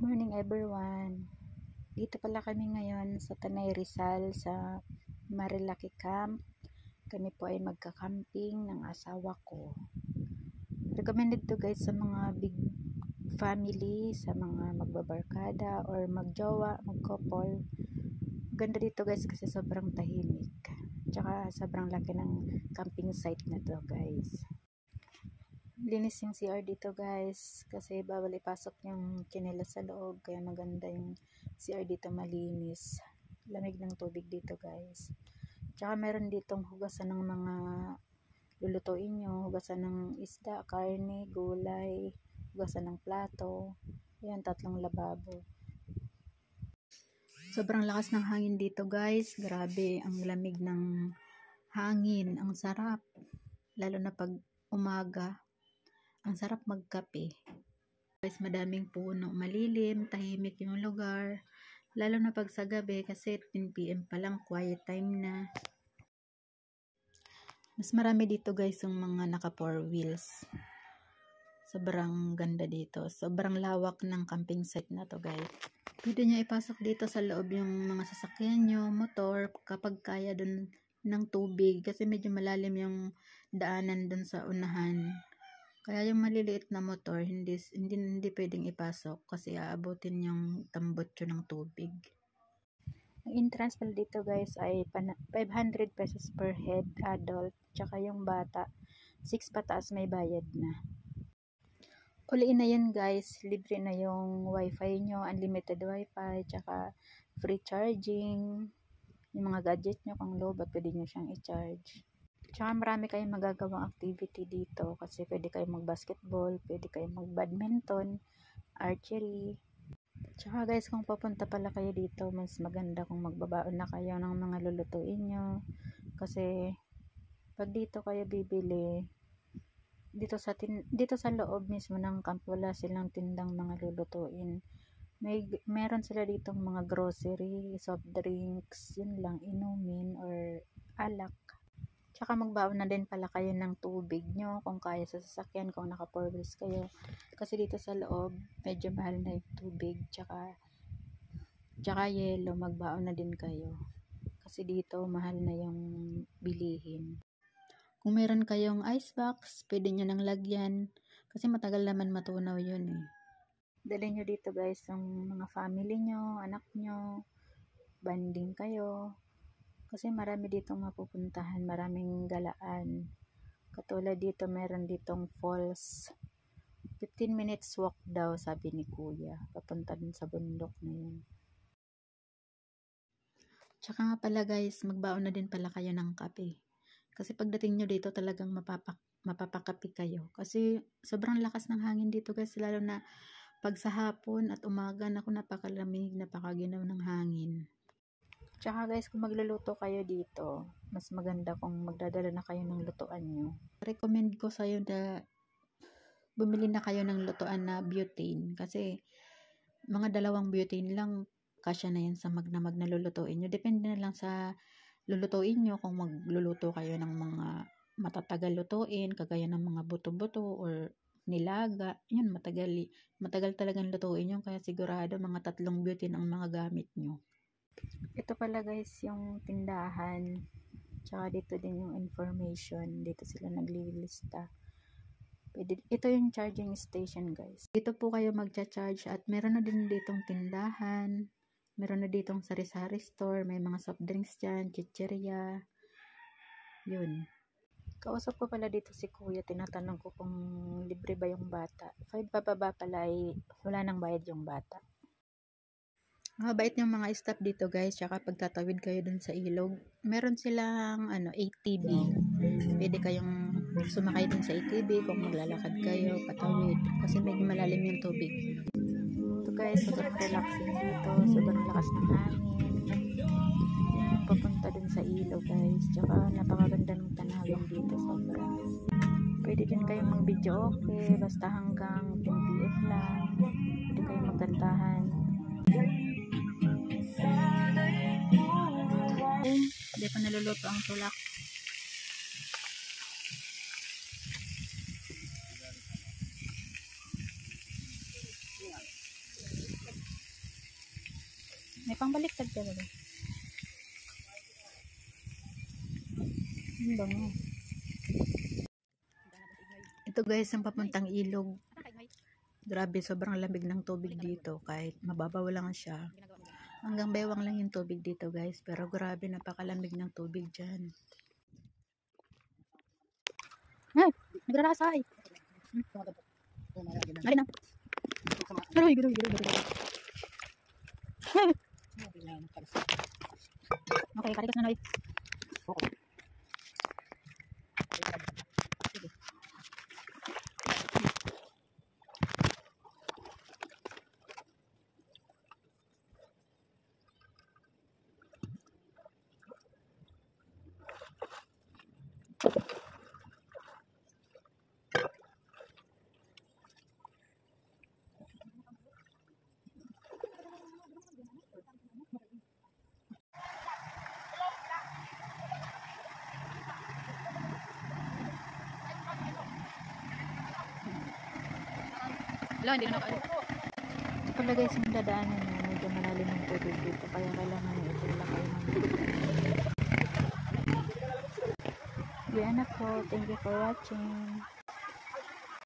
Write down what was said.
Morning everyone. Dito pala kami ngayon sa Tanay Rizal sa Marilaki Camp. Kami po ay magka-camping ng asawa ko. Recommended to guys sa mga big family, sa mga magbabarkada or magjowa, mag-couple. Ganda dito guys kasi sobrang tahimik. Tsaka sobrang laki ng camping site na to guys. Linis yung CR dito guys kasi bawal ipasok yung kinila sa loob, kaya maganda yung CR dito, malinis, lamig ng tubig dito guys. Tsaka meron ditong hugasan ng mga lulutuin nyo, hugasan ng isda, karne, gulay, hugasan ng plato. Yan, 3 lababo. Sobrang lakas ng hangin dito guys, grabe, ang lamig ng hangin, ang sarap, lalo na pag umaga. Ang sarap magkape. Guys, madaming puno, malilim, tahimik yung lugar. Lalo na pag sa gabi kasi 10 PM pa lang, quiet time na. Mas marami dito guys yung mga naka 4 wheels. Sobrang ganda dito. Sobrang lawak ng camping site na to guys. Pwede nyo ipasok dito sa loob yung mga sasakyan nyo, motor, kapag kaya dun ng tubig. Kasi medyo malalim yung daanan dun sa unahan. Kaya yung maliliit na motor, hindi pwedeng ipasok kasi aabutin yung tambutso ng tubig. Ang entrance pala dito guys ay 500 pesos per head adult, tsaka yung bata 6 pataas may bayad na. Uliin na yun guys, libre na yung wifi nyo, unlimited wifi, tsaka free charging. Yung mga gadget nyo kung low, ba't pwede nyo siyang i-charge. Tsaka marami kayong magagawang activity dito kasi pwede kayong mag-basketball, pwede kayong mag-badminton, archery. Tsaka guys, kung papunta pala kayo dito, mas maganda kung magbabaon na kayo ng mga lulutuin nyo. Kasi pag dito kayo bibili, dito sa loob mismo ng camp, wala silang tindang mga lulutuin. Meron sila ditong mga grocery, soft drinks, yun lang, inumin or alak. Tsaka magbaon na din pala kayo ng tubig nyo kung kaya sa sasakyan, kung naka 4 wheels kayo. Kasi dito sa loob, medyo mahal na yung tubig. Tsaka yelo, magbaon na din kayo. Kasi dito, mahal na yung bilihin. Kung meron kayong ice box, pwede nyo nang lagyan. Kasi matagal naman matunaw yun eh. Dali nyo dito guys, yung mga family nyo, anak nyo, banding kayo. Kasi marami ditong mapupuntahan, maraming galaan. Katulad dito, meron ditong falls. 15 minutes walk daw, sabi ni kuya. Papunta din sa bundok na yun. Tsaka nga pala guys, magbaon na din pala kayo ng kape. Kasi pagdating nyo dito, talagang mapapakape kayo. Kasi sobrang lakas ng hangin dito guys, lalo na pag sa hapon at umaga, naku, napakalamig, napakaginaw ng hangin. Tsaka guys, kung magluluto kayo dito, mas maganda kung magdadala na kayo ng lutuan nyo. Recommend ko sa'yo na bumili na kayo ng lutuan na butane. Kasi mga 2 butane lang, kasya na yan sa mag na lulutuin nyo. Depende na lang sa lulutuin nyo kung magluluto kayo ng mga matatagal lutuin, kagaya ng mga buto-buto or nilaga. Yun, matagal talagang lutuin yun. Kaya sigurado mga 3 butane ang mga gamit nyo. Ito pala guys yung tindahan, tsaka dito din yung information, dito sila naglilista. Ito yung charging station guys, dito po kayo magcha-charge. At meron na din ditong tindahan, meron na ditong sari-sari store, may mga soft drinks dyan, chicheria, yun. Kausap ko pala dito si kuya, tinatanong ko kung libre ba yung bata. 5 pababa pala ay wala nang bayad yung bata. Mabait yung mga staff dito guys. Tsaka pagtatawid kayo dun sa ilog, meron silang ATV. Pwede kayong sumakay dun sa ATV kung maglalakad kayo patawid, kasi medyo malalim yung tubig. Ito guys, sobrang relaxing dito, sobrang lakas ng hangin. Yung papunta dun sa ilog guys. Tsaka napakaganda ng tanawin dito, sobrang. Pwede din kayong mag video okay, basta hanggang 10 PM lang. Pwede kayong magkantahan. Hindi pa naluluto ang tulak. May pangbaliktad ka ba? Ang bango. Ito guys, ang papuntang ilog. Grabe, sobrang lamig ng tubig dito. Kahit mababaw lang siya. Hanggang baywang lang yung tubig dito guys. Pero grabe, napakalamig ng tubig dyan. Ay, nagrarasay. Mali na. Garoy. Okay, karikas na Noy. Wala, hindi na nakaalis. Pala guys, yung dadaanan nyo, medyo malalim ang tubig dito. Kaya kailangan nyo itulak kayo ng yan na po. Thank you for watching.